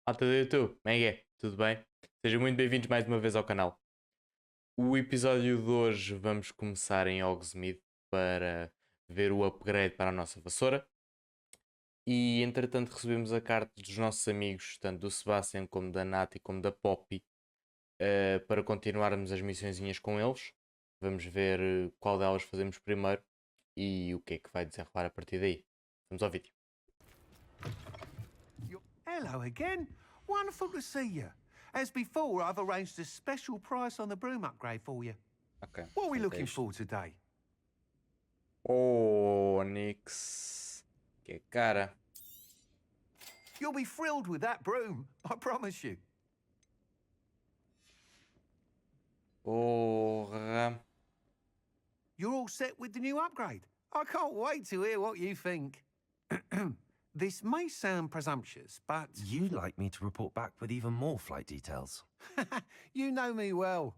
Malta do YouTube, como é que é? Tudo bem? Sejam muito bem-vindos mais uma vez ao canal. O episódio de hoje vamos começar em Hogsmeade para ver o upgrade para a nossa vassoura. E entretanto recebemos a carta dos nossos amigos, tanto do Sebastian como da Nati como da Poppy, para continuarmos as missõezinhas com eles. Vamos ver qual delas fazemos primeiro e o que é que vai desenrolar a partir daí. Vamos ao vídeo. Hello again. Wonderful to see you. As before, I've arranged a special price on the broom upgrade for you. Ok. What are we looking Isto. for today? Oh, Nix. Que cara. You'll be thrilled with that broom, I promise you. Porra. You're all set with the new upgrade. I can't wait to hear what you think. This may sound presumptuous, but... You'd like me to report back with even more flight details. You know me well.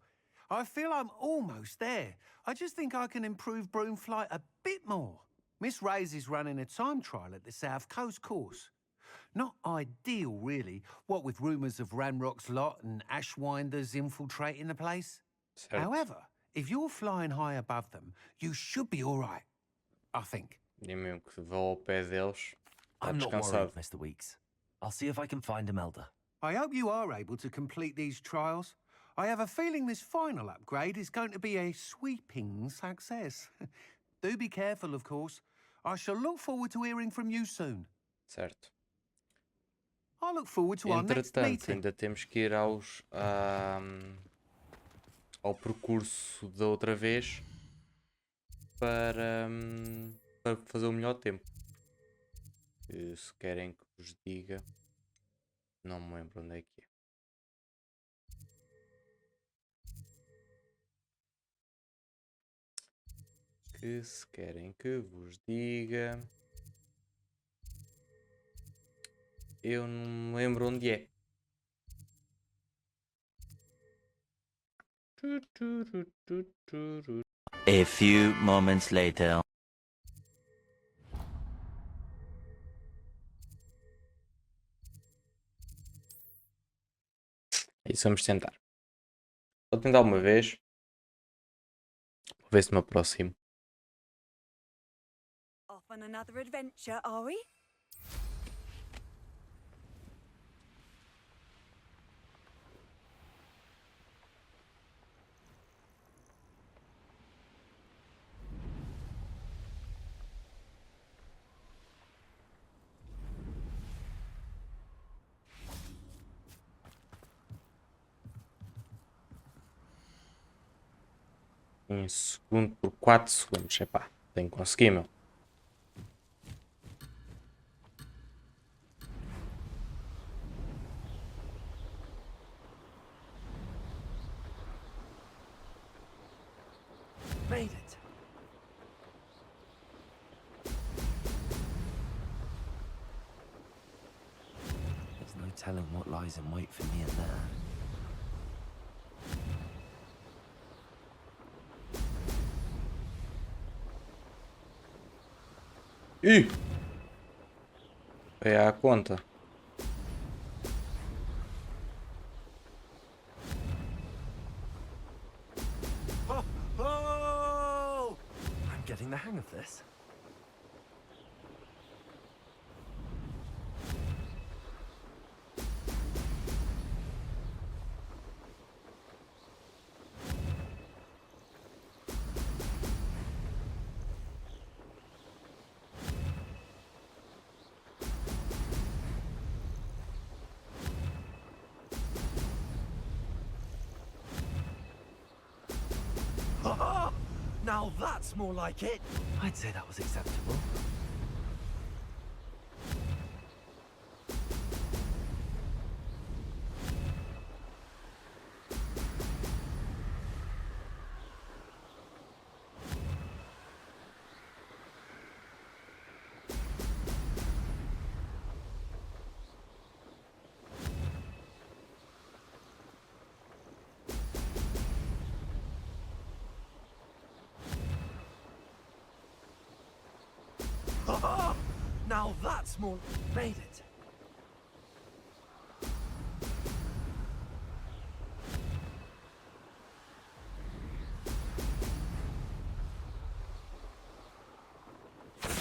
I feel I'm almost there. I just think I can improve broom flight a bit more. Miss Ray's is running a time trial at the South Coast course. Not ideal, really, what with rumours of Ranrock's lot and Ashwinders infiltrating the place. Certo. However, if you're flying high above them, you should be all right, I think. E mesmo que vou ao pé deles. Está I'm not descansado. worried, Mr. Weeks. I'll see if I can find Imelda. I hope you are able to complete these trials. I have a feeling this final upgrade is going to be a sweeping success. Do be careful, of course. I shall look forward to hearing from you soon. Certo. I look forward to our next Entretanto, meeting. ainda temos que ir ao percurso da outra vez para fazer o melhor tempo. Se querem que vos diga, não me lembro onde é que é. Que se querem que vos diga, eu não me lembro onde é. A few moments later. É isso, vamos tentar. Vou tentar uma vez. Vou ver se me aproximo. Off on another adventure, are we? Em segundo por 4 segundos. Epá, tenho que conseguir, meu. Made it. There's no telling what lies in wait for me in there. Ih! É a conta. Oh! I'm getting the hang of this. Now that's more like it. I'd say that was acceptable. Now that's more... Made it.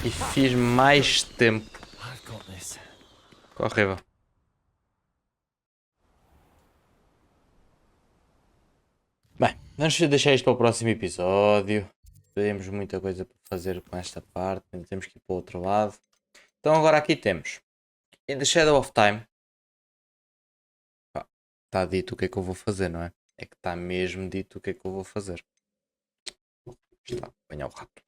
E fiz mais tempo. I've got this. Horrível. Bem, vamos deixar isto para o próximo episódio. Temos muita coisa para fazer com esta parte. Ainda temos que ir para o outro lado. Então agora aqui temos In the Shadow of Time. Está dito o que é que eu vou fazer, não é? É que está mesmo dito o que é que eu vou fazer. Está, apanhar o rato.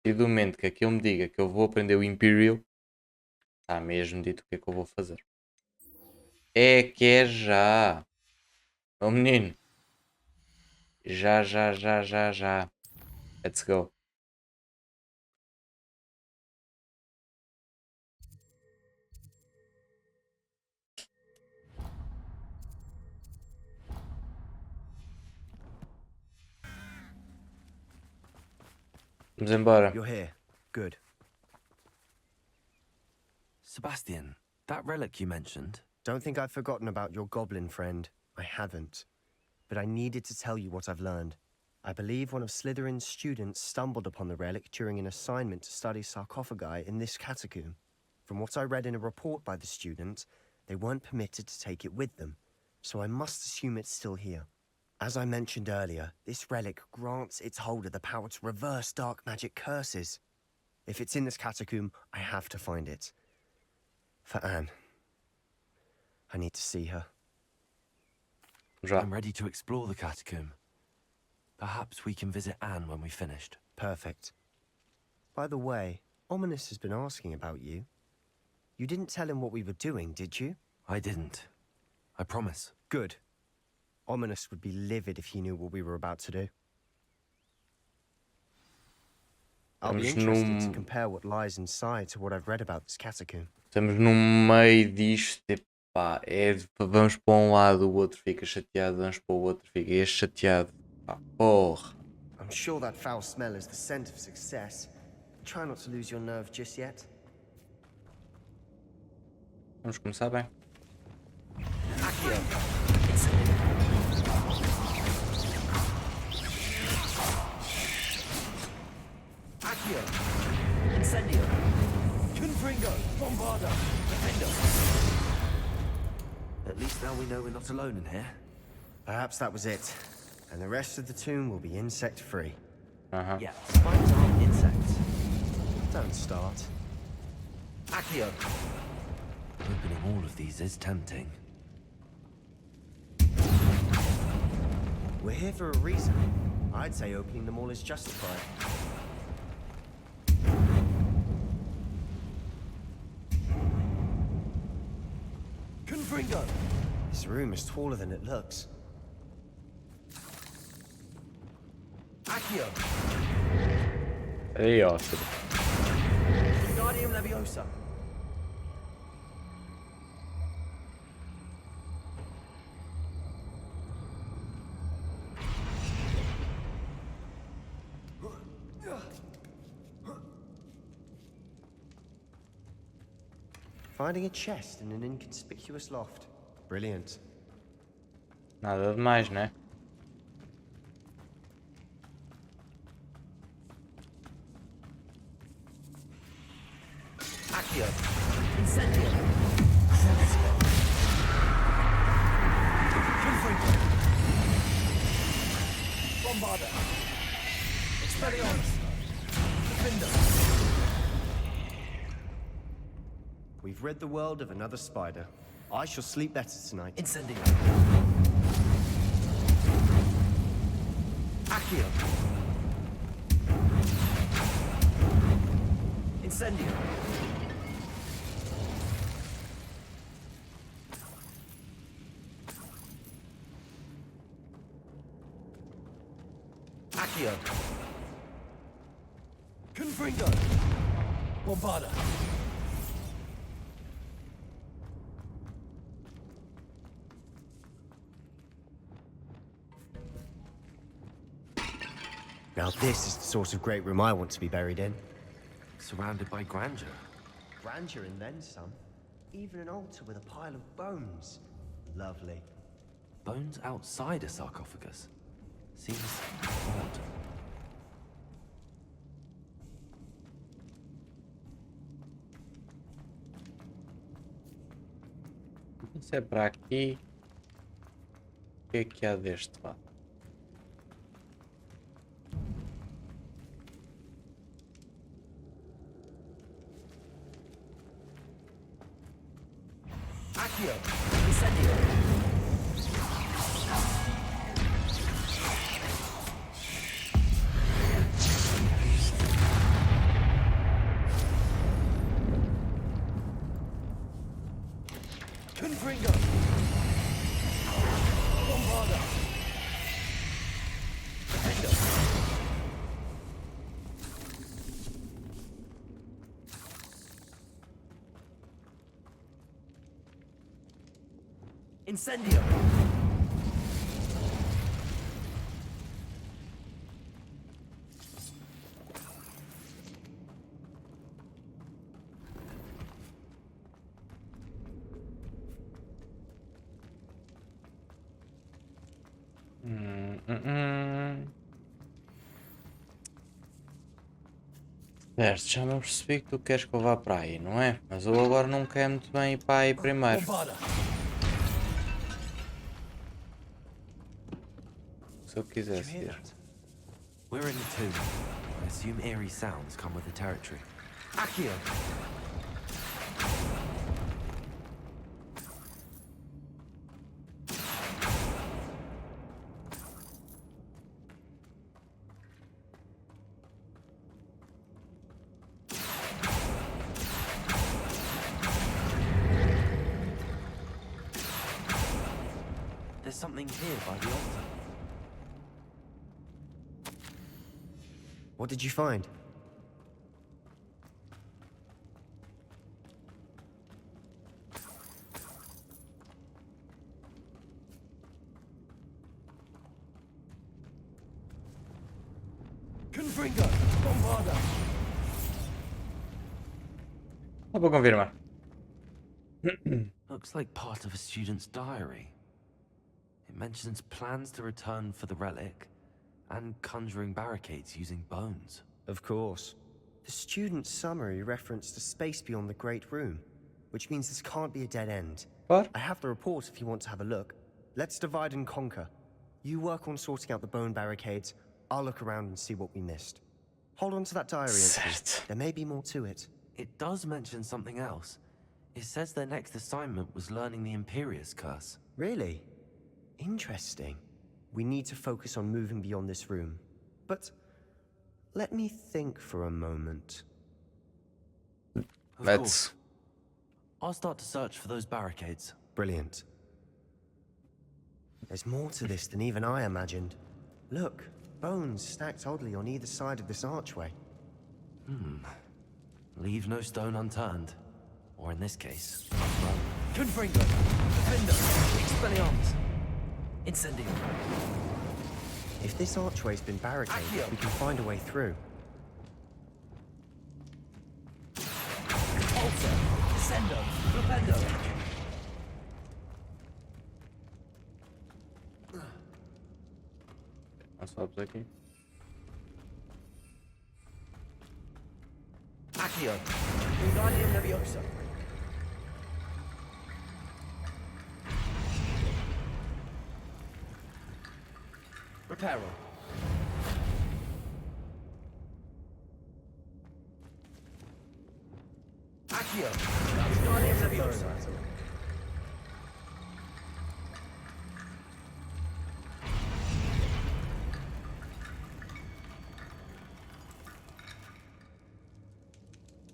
E do momento que aquilo me diga que eu vou aprender o Imperial, está mesmo dito o que é que eu vou fazer. É que é já. Ô menino. Já. Let's go. Vamos embora. You're here. Good. Sebastian, that relic you mentioned. Don't think I've forgotten about your goblin friend. I haven't. But I needed to tell you what I've learned. I believe one of Slytherin's students stumbled upon the relic during an assignment to study sarcophagi in this catacomb. From what I read in a report by the student, they weren't permitted to take it with them, so I must assume it's still here. As I mentioned earlier, this relic grants its holder the power to reverse dark magic curses. If it's in this catacomb, I have to find it. For Anne. I need to see her. Já. I'm ready to explore the catacomb. Perhaps we can visit Anne when we've finished. Perfect. By the way, Ominous has been asking about you. You didn't tell him what we were doing, did you? I didn't. I promise. Good. Ominous would be livid if he knew what we were about to do. I'll be interested to compare what lies inside to what I've read about this catacomb. Estamos no meio disto. Epá, vamos para um lado, o outro fica chateado. Vamos para o outro, fica este chateado. Pá, porra. I'm sure that foul smell is the scent of success. Try not to lose your nerve just yet. Vamos começar bem. Incendio. Confringo. Bombarda. Defender. At least now we know we're not alone in here. Perhaps that was it. And the rest of the tomb will be insect-free. Yeah, spiders aren't insects. Don't start. Accio. Opening all of these is tempting. We're here for a reason. I'd say opening them all is justified. Confringo. This room is taller than it looks. Accio. Aí, ó. Guardium Leviosa. Finding a chest in an inconspicuous loft. Brilliant. Nada demais, né? Accio. Incendio. Confringo. Bombarda. Expelliarmus. Defender. We've rid the world of another spider. I shall sleep better tonight. Incendio. Accio. Incendio. Accio. Confringo. Bombarda. Now this is the sort of great room I want to be buried in. Surrounded by grandeur. Grandeur and then some. Even an altar with a pile of bones. Lovely. Bones outside a sarcophagus. Seems odd. Isso é para aqui. O que é que há deste lado? Accio. Incendio. Confringo. Bombarda. Defender. Incendio. Certo, já me percebi que tu queres que eu vá para aí, não é? Mas eu agora não quero muito bem ir para aí primeiro. Bombarda. Se eu quisesse ir. We're in the tomb. I assume eerie sounds come with the territory. Accio. There's something here by the altar. What did you find? Confringo. Bombarda. Só para confirmar. Looks like part of a student's diary. It mentions plans to return for the relic and conjuring barricades using bones. Of course. The student's summary referenced a space beyond the Great Room, which means this can't be a dead end. What? I have the report if you want to have a look. Let's divide and conquer. You work on sorting out the bone barricades. I'll look around and see what we missed. Hold on to that diary. Certo. There may be more to it. It does mention something else. It says their next assignment was learning the Imperius curse. Really? Interesting. We need to focus on moving beyond this room. But let me think for a moment. Of Let's. course. I'll start to search for those barricades. Brilliant. There's more to this than even I imagined. Look, bones stacked oddly on either side of this archway. Leave no stone unturned. Or in this case, Confringo. Defender. Expelliarmus. Incendio. If this archway's been barricaded, Accio. we can find a way through. Alter. Descendo. Flipendo. Nós sobes aqui. Accio. Wingardium Leviosa. Reparo. Accio. Wingardium Leviosa.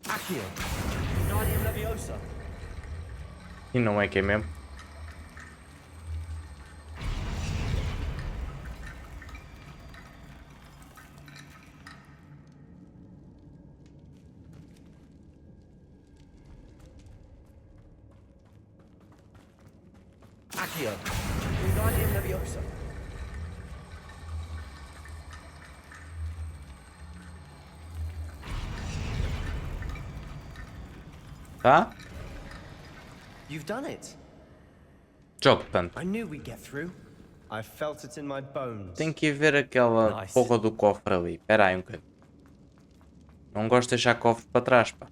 Accio. Wingardium Leviosa. E não é que é mesmo? Accio. Wingardium Leviosa. Tá? You've done it. Jogo, portanto. I knew we'd get through. I felt it in my bones. Tem que ir ver aquela Nice. porra do cofre ali. Espera aí um bocadinho. Não gosto de deixar cofre para trás, pá.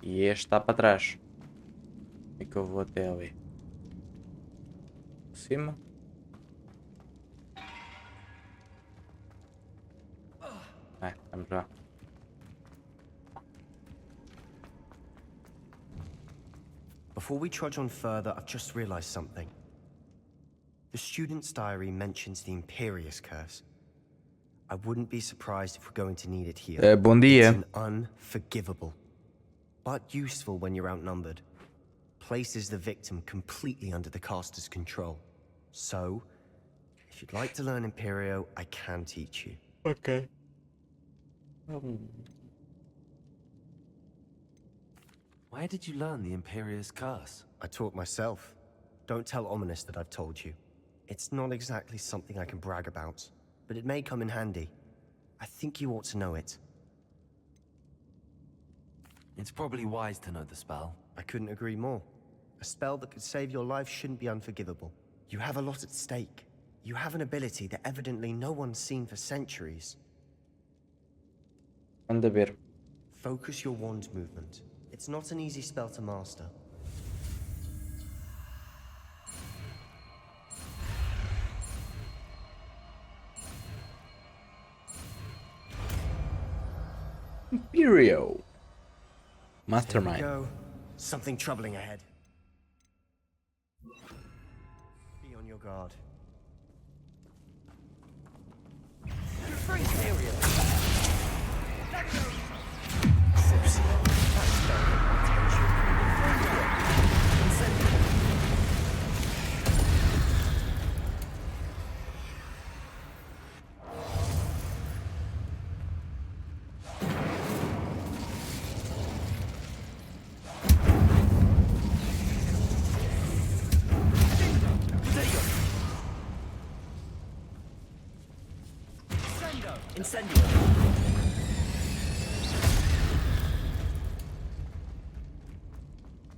E este está para trás. Como é que eu vou até ali? Por cima? Vamos lá. Before we trudge on further, I've just realized something. The student's diary mentions the Imperious Curse. I wouldn't be surprised if we're going to need it here. Bom It's dia. an unforgivable, but useful when you're outnumbered. Places the victim completely under the caster's control. So, if you'd like to learn Imperio, I can teach you. Ok. Where did you learn the Imperious Curse? I taught myself. Don't tell Ominous that I've told you. It's not exactly something I can brag about, but it may come in handy. I think you ought to know it. It's probably wise to know the spell. I couldn't agree more. A spell that could save your life shouldn't be unforgivable. You have a lot at stake. You have an ability that evidently no one's seen for centuries. Anda ver. Focus your wand movement. It's not an easy spell to master. Imperio. There we Mastermind. go. Something troubling ahead. Be on your guard.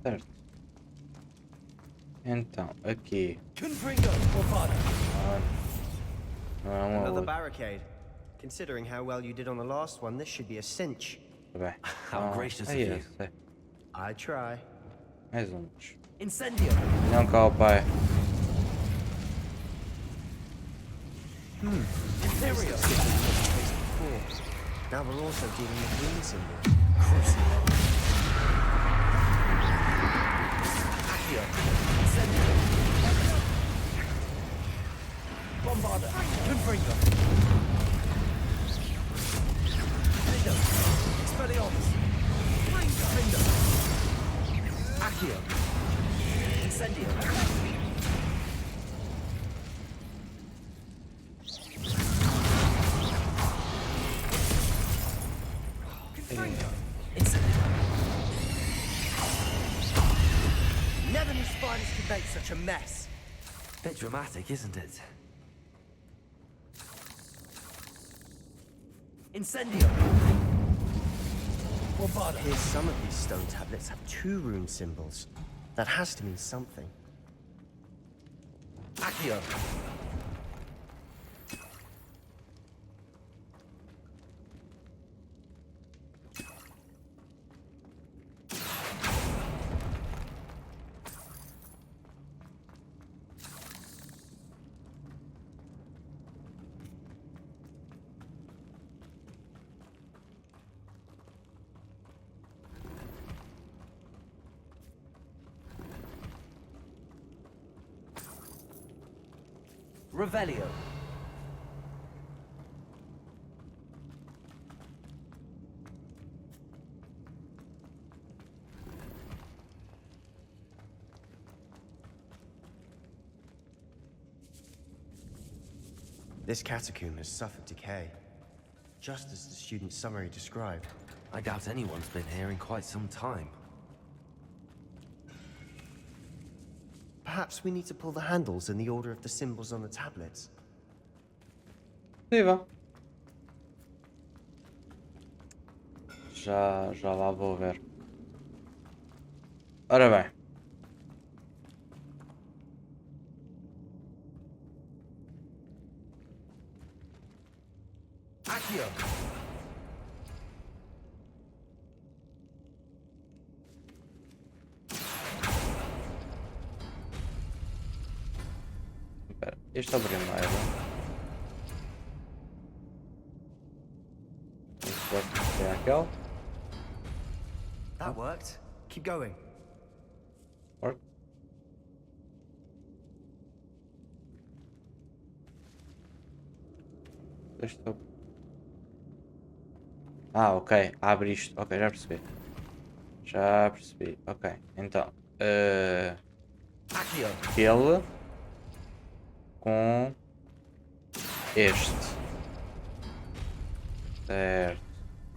Certo. Então, aqui. Another barricade. Considering how well you did on the last one, this should be a cinch. Tá bem. How gracious of aí, you. é. I try. Mais uns. Incendio. Não cá ao pai. Imperial. Now we're also dealing with rune symbols. Bombarda. Confringo. Expelliarmus. Finger. Accio. Incendio. Never knew spiders could make such a mess. Bit dramatic, isn't it? Incendio. Here's some of these stone tablets have 2 rune symbols. That has to mean something. Accio. Revelio. This catacomb has suffered decay, just as the student's summary described. I doubt anyone's been here in quite some time. Perhaps we need to pull the handles in the order of the symbols on the tablets. Possível. Já lá vou ver. Ora bem. Accio. Este é o primeiro. Este pode ser aquele. That worked. Keep going. Work. Este é o... Ah, ok. Abre isto. Ok, já percebi. Já percebi. Ok. Então. Aquele com este. Certo.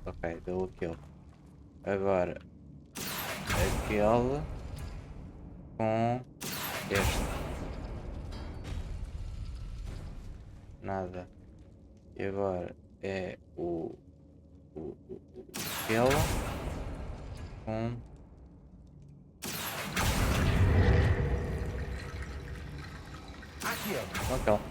Ok, deu aquele. Agora aquele com este. Nada. E agora é aquele com aquele.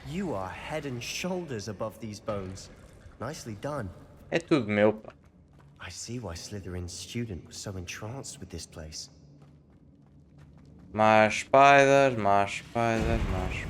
You are head and shoulders above these bones. Nicely done. É tudo meu, pá. I see why Slytherin's student was so entranced with this place. Mais spiders, mais spiders, mais.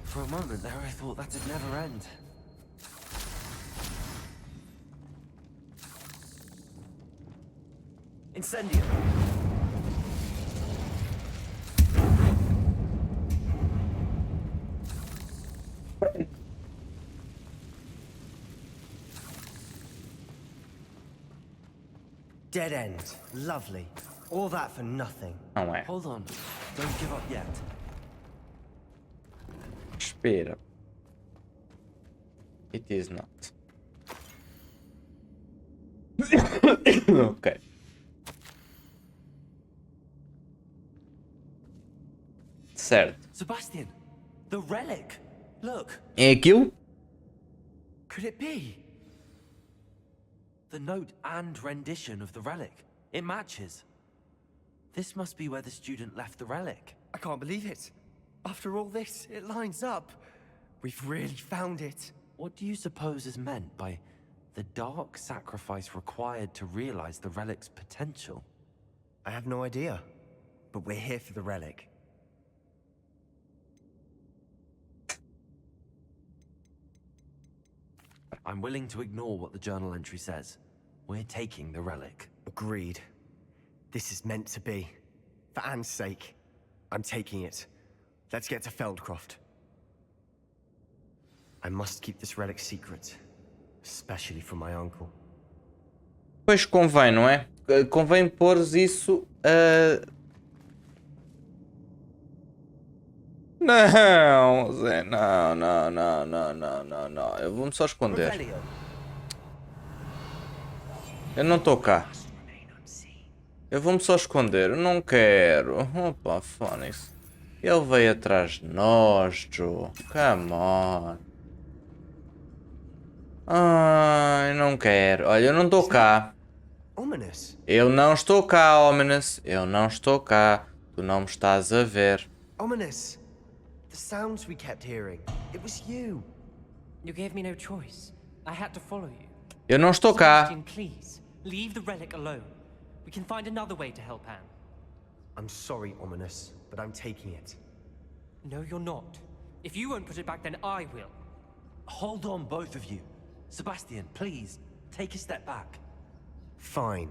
For a moment there, I thought that'd never end. Incendio. Dead end. Lovely. All that for nothing. Não é. Hold on. Don't give up yet. Espera. It is not. Ok. Certo. Sebastian, the relic. Look, É aquilo? could it be? The note and rendition of the relic. It matches. This must be where the student left the relic. I can't believe it. After all this, it lines up. We've really found it. What do you suppose is meant by the dark sacrifice required to realize the relic's potential? I have no idea. But we're here for the relic. I'm willing to ignore what the journal entry says. We're taking the relic. Agreed. This is meant to be. For Anne's sake, I'm taking it. Let's get to Feldcroft. I must keep this relic secret. Especially from my uncle. Pois convém, não é? Convém pôr isso a... Não, Zé, não, não, não, não, não, não, não. Eu vou-me só esconder. Eu não estou cá. Eu vou-me só esconder. Eu não quero. Opa, fónix. Ele veio atrás de nós, Joe. Come on. Ai, não quero. Olha, eu não estou cá. Ominous. Eu não estou cá, Ominous. Eu não estou cá. Tu não me estás a ver. Ominous. The sounds we kept hearing. It was you. You gave me no choice. I had to follow you. Eu não estou cá. Sebastian, please, leave the relic alone. We can find another way to help Anne. I'm sorry, Ominous, but I'm taking it. No, you're not. If you won't put it back, then I will. Hold on, both of you. Sebastian, please, take a step back. Fine,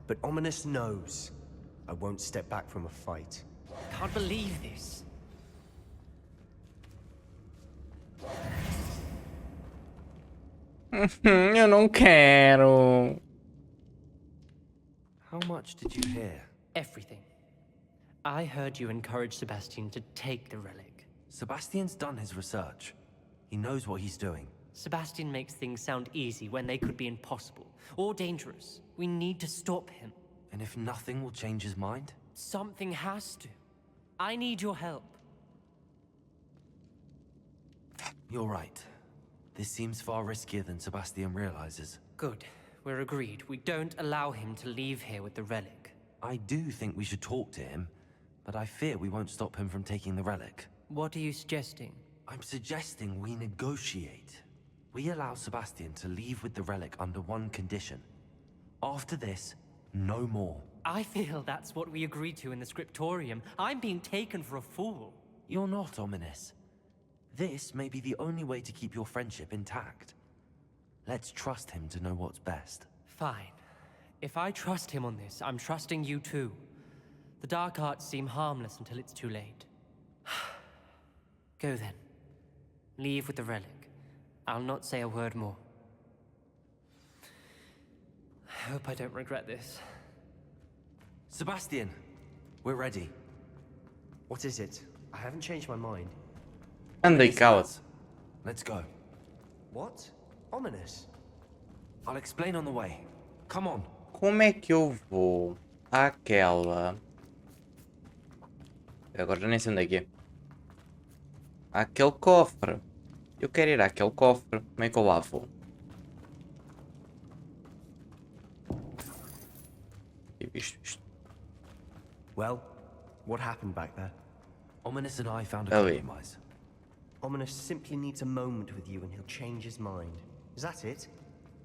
but Ominous knows I won't step back from a fight. Can't believe this. Eu não quero. How much did you hear? Everything. I heard you encourage Sebastian to take the relic. Sebastian's done his research. He knows what he's doing. Sebastian makes things sound easy when they could be impossible or dangerous. We need to stop him. And if nothing will change his mind? Something has to. I need your help. You're right. This seems far riskier than Sebastian realizes. Good. We're agreed. We don't allow him to leave here with the relic. I do think we should talk to him, but I fear we won't stop him from taking the relic. What are you suggesting? I'm suggesting we negotiate. We allow Sebastian to leave with the relic under one condition. After this, no more. I feel that's what we agreed to in the scriptorium. I'm being taken for a fool. You're not, Ominous. This may be the only way to keep your friendship intact. Let's trust him to know what's best. Fine. If I trust him on this, I'm trusting you too. The dark arts seem harmless until it's too late. Go then. Leave with the relic. I'll not say a word more. I hope I don't regret this. Sebastian, we're ready. What is it? I haven't changed my mind. Anda e cala-te. Let's go. What? Ominous. I'll explain on the way. Come on. Como é que eu vou àquela... Agora já nem sei onde é que é. Àquele cofre. Eu quero ir àquele cofre. Como é que eu lá vou? Isto. Well, what happened back there? Ominous and I found a Ali. compromise. Ominous simply needs a moment with you and he'll change his mind. Is that it?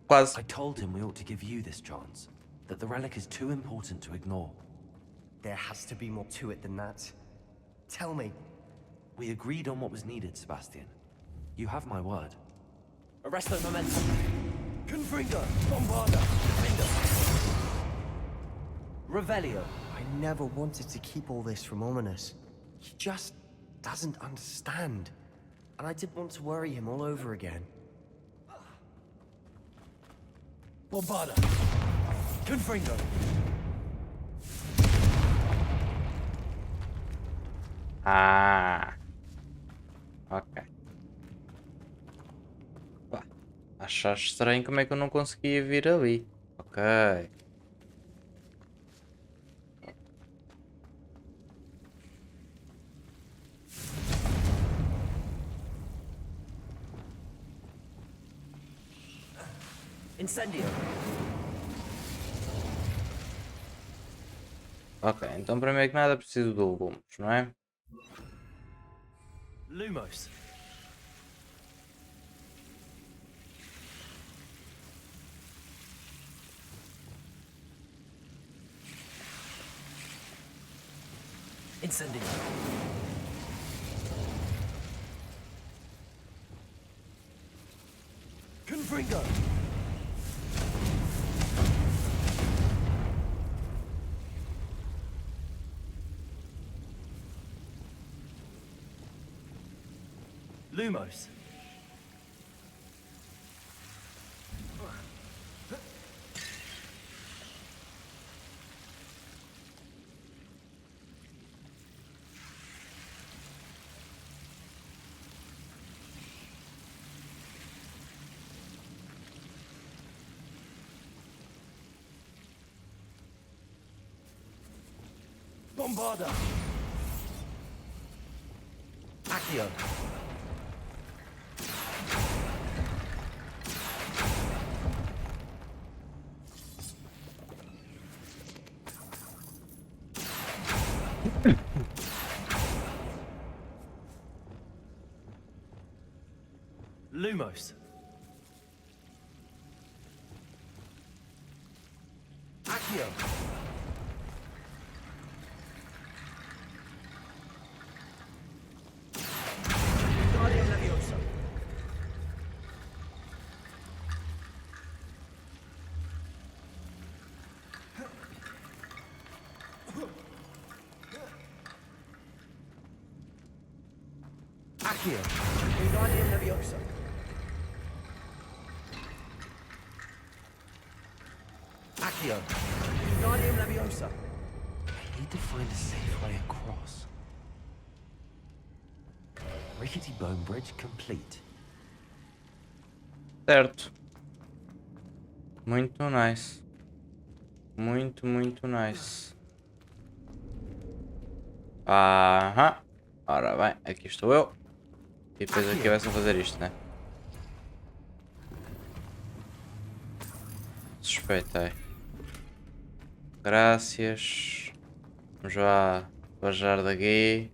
Quase. I told him we ought to give you this chance. That the relic is too important to ignore. There has to be more to it than that. Tell me. We agreed on what was needed, Sebastian. You have my word. Arresto momentum. Confringo! Bombarda! Defender! Revelio! I never wanted to keep all this from Ominous. He just doesn't understand. And I didn't want to worry him all over again. Bombarda! Confringo! Ah. Ok. Pá, achaste estranho como é que eu não conseguia vir ali. Ok. Incendio! Ok, então primeiro que nada preciso do Lumos, não é? Lumos! Incendio! Confringo! Lumos! Bombarda! Accio. Lumos. Accio. Guardian Leviosa. Accio. Guardian Leviosa. Accio. Guardian Leviosa. I need to find a safe way across. Rickety bone bridge complete. Certo. Muito nice. Muito, muito nice. Aham. Ora bem, aqui estou eu. E depois aqui vai só fazer isto, né? Suspeitei. Graças. Vamos já bajar daqui.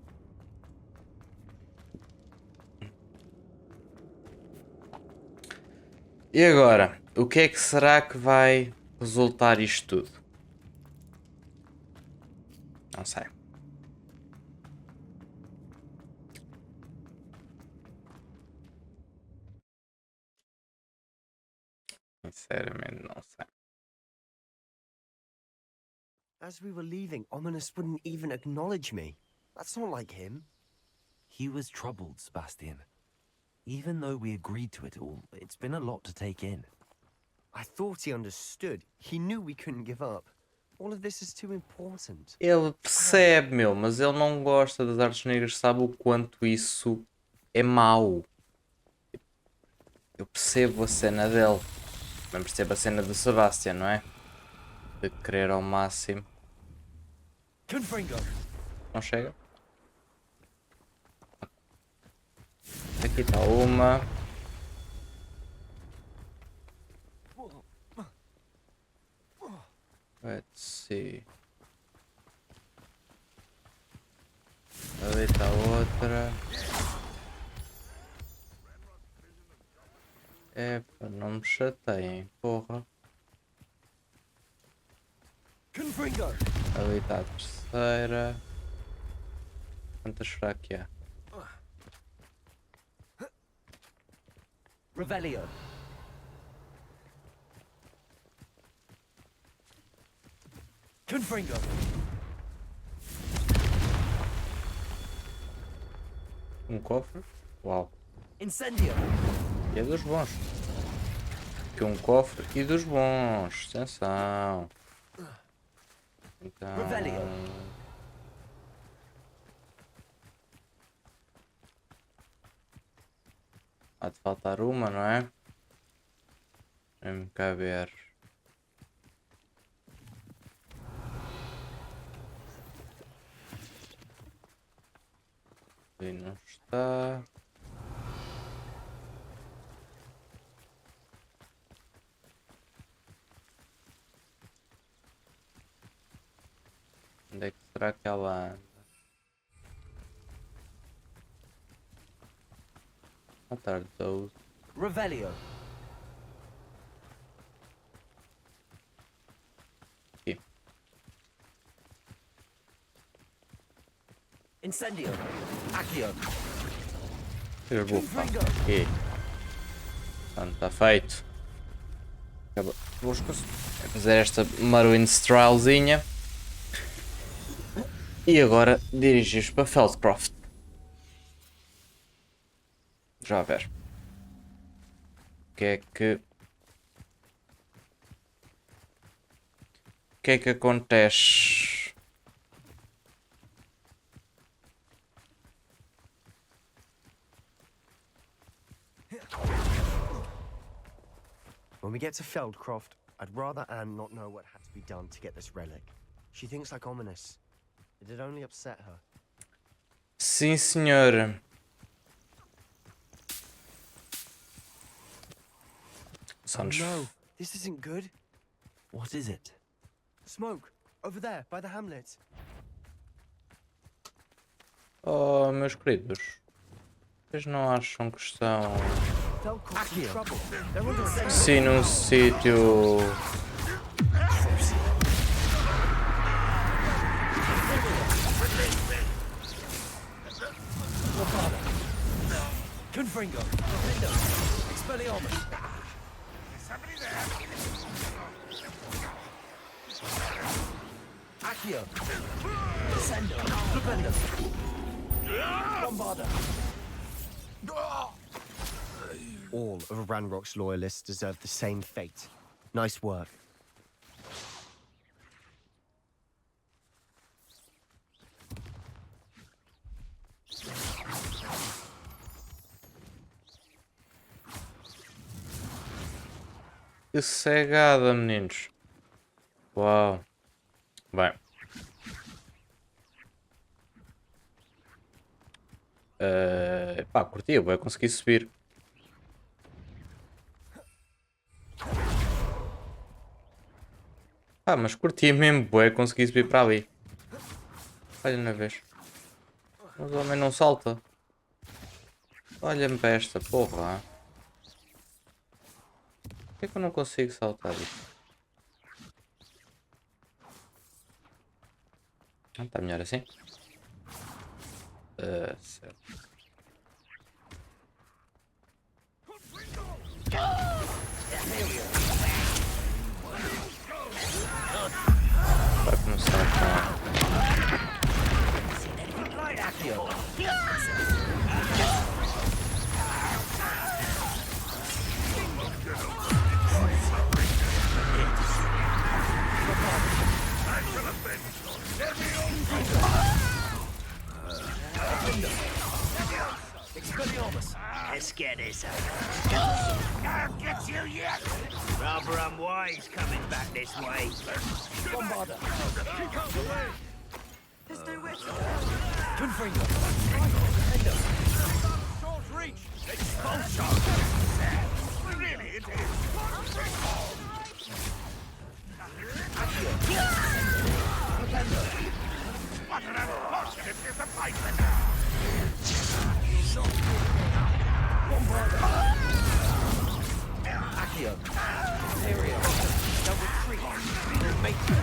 E agora? O que é que será que vai resultar isto tudo? Não sei. Sinceramente, não sei. As we were leaving, Ominous wouldn't even acknowledge me. That's not like him. He was troubled, Sebastian. Even though we agreed to it all, it's been a lot to take in. I thought he understood. He knew we couldn't give up. All of this is too important. Ele percebe, meu, mas ele não gosta das artes negras, sabe o quanto isso é mau. Eu percebo a cena dele. Também percebo a cena do Sebastian, não é? De querer ao máximo. Não chega? Aqui está uma. Let's see. Ali está outra. Epa, não me chateiem, porra. Ali está a terceira. Quantas será que há? Revelio. Confringo. Um cofre? Uau. Incendio. E é dos bons. Aqui um cofre e dos bons. Atenção. Então... há de faltar uma, não é? Vamos cá ver. Ali não está. Onde é que será que ela anda? Matar 12. Revelio. Aqui. Incendio. Accio. Eu vou aqui. Pronto, está feito. Acabou. Vou fazer esta Marwin Strilezinha. E agora dirigir-nos para Feldcroft. Já a ver. O que é que acontece? When we get to Feldcroft, I'd rather Anne not know what had to be done to get this relic. She thinks like Ominous. It'd only upset her. Sim, senhora. Oh no, this isn't good. What is it? Smoke, over there, by the hamlet. Oh, meus queridos. Vocês não acham que estão They'll cause some trouble. They're under attack. sim num sítio. Confringo, Expelliarmus. Accio. Descendo. Flipendo. Bombarda. All of Ranrock's loyalists deserve the same fate. Nice work. Que cegada, meninos. Uau. Bem. Pá, curti, vou conseguir subir. Pá, mas curti mesmo, bué, consegui subir para ali. Olha na vez. Mas o homem não salta. Olha-me para esta porra. Por que é que eu não consigo saltar isto? Ah, está melhor assim? Certo. Vai começar com... Let's get this over. I'll get you yet. Rather unwise coming back this way. Bombarda. There's nowhere to go. Confringo. Short reach. Expulsion. Really, it is. What an unfortunate disappointment. Accio. Imperial. They'll retreat. They'll make you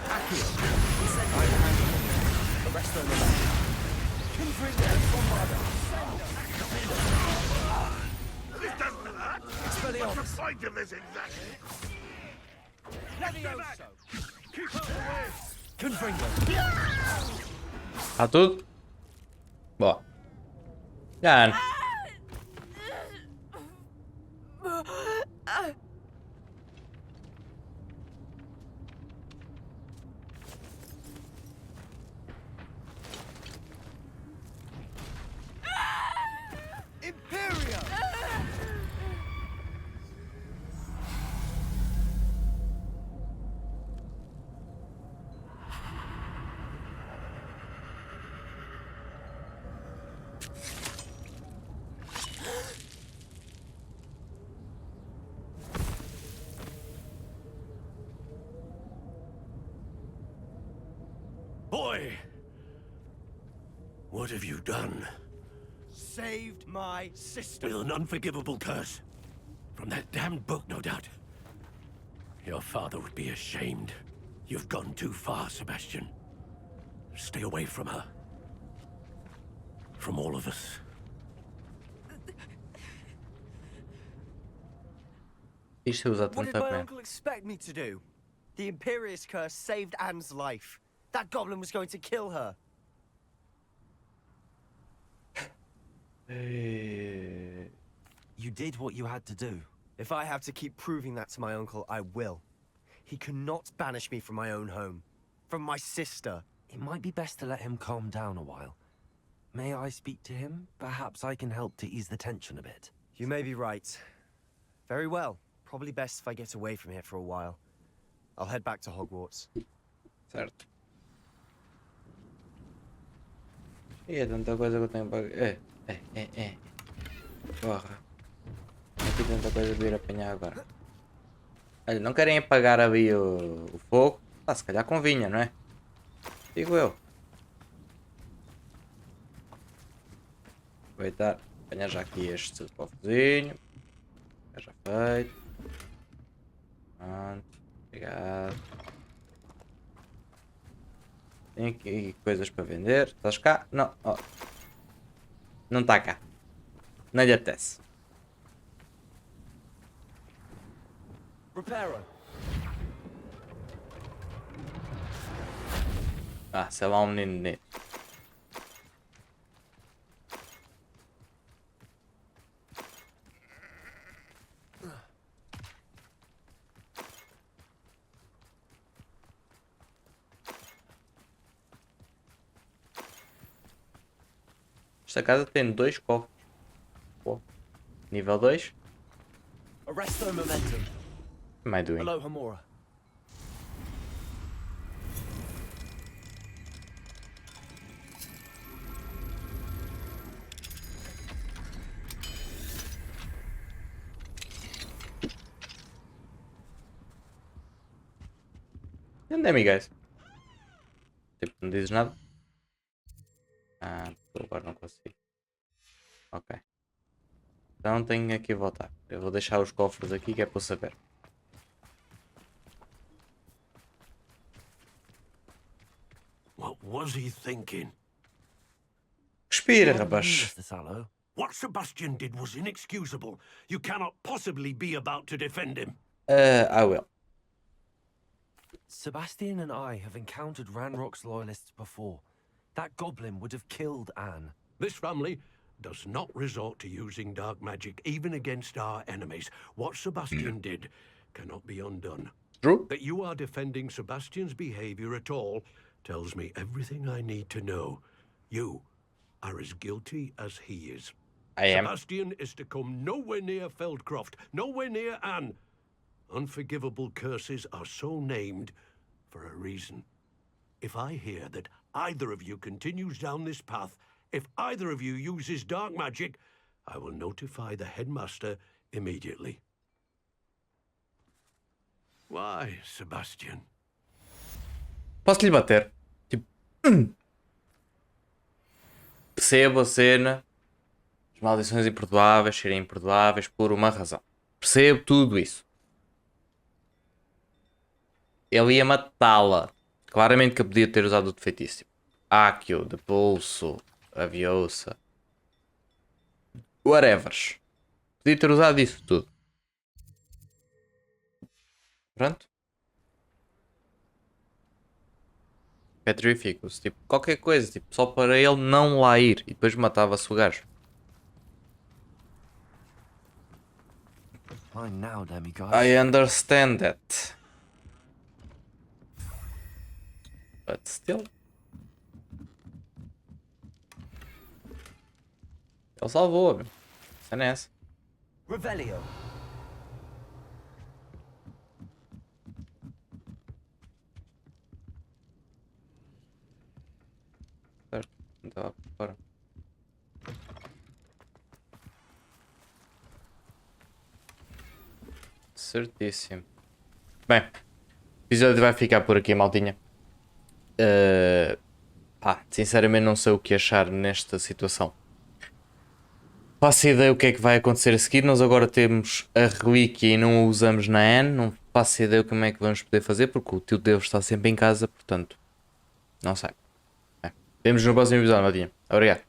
Accio. The rest on the left. Confringo. Bombarda. This doesn't hurt. Expelliarmus. What's the point of this exactly? Levioso. Keep out the way. Confringo. Está tudo? Boa. Já. Imperial. Boy! What have you done? Saved my sister. With an unforgivable curse. From that damned book, no doubt. Your father would be ashamed. You've gone too far, Sebastian. Stay away from her. From all of us. Isto usa What did tanta my pena. uncle expect me to do? The Imperious curse saved Anne's life. That goblin was going to kill her. You did what you had to do. If I have to keep proving that to my uncle, I will. He cannot banish me from my own home. From my sister. It might be best to let him calm down a while. May I speak to him? Perhaps I can help to ease the tension a bit. You may be right. Very well. Probably best if I get away from here for a while. I'll head back to Hogwarts. Certo. E é tanta coisa que eu tenho para... Porra. Aqui tanta coisa de ir apanhar agora. Olha, não querem apagar ali o fogo? Ah, se calhar convinha, não é? Digo eu. Aproveitar, apanhar já aqui este cofrezinho. Já feito. Pronto. Obrigado. Tem aqui coisas para vender. Estás cá? Não. Oh. Não está cá. Não lhe apetece. Ah, sei lá um menino nele. Esta casa tem 2 cofres. Pô. Nível 2. Arresto momentum. What am I doing? Hello, Hamura. Onde é, amigas? Tipo, não dizes nada? Ah, agora não consigo. Ok. Então tenho aqui a voltar. Eu vou deixar os cofres aqui que é para eu saber. What was he thinking? Respira, rapaz. Mr. Sallow. What Sebastian did was inexcusable. You cannot possibly be about to defend him. I will. Sebastian and I have encountered Ranrock's loyalists before. That goblin would have killed Anne. This family does not resort to using dark magic even against our enemies. What Sebastian did cannot be undone. True. That you are defending Sebastian's behavior at all tells me everything I need to know. You are as guilty as he is. I am. Sebastian is to come nowhere near Feldcroft, nowhere near Anne. Unforgivable curses are so named for a reason. If I hear that either of you continues down this path, if either of you uses dark magic, I will notify the headmaster immediately. Why, Sebastian? Posso lhe bater? Tipo. Percebo a cena. As maldições imperdoáveis serem imperdoáveis por uma razão. Percebo tudo isso. Ele ia matá-la. Claramente que eu podia ter usado o de feitiço. Accio, de pulso, aviosa. Whatever. Podia ter usado isso tudo. Pronto. Petrificus. Tipo, qualquer coisa. Tipo, só para ele não lá ir. E depois matava-se o gajo. Fine now, demiguise. I understand that. But still. Ele salvou-me. Isso é nessa. Revelio. Certo. Então lá fora. Certíssimo. Bem. O episódio vai ficar por aqui, maldinha. Pá, sinceramente não sei o que achar nesta situação. Faço ideia o que é que vai acontecer a seguir. Nós agora temos a relíquia e não a usamos na Anne. Não faço ideia como é que vamos poder fazer, porque o tio Deus está sempre em casa, portanto, não sei. Vemos no próximo episódio, maldinha. Obrigado.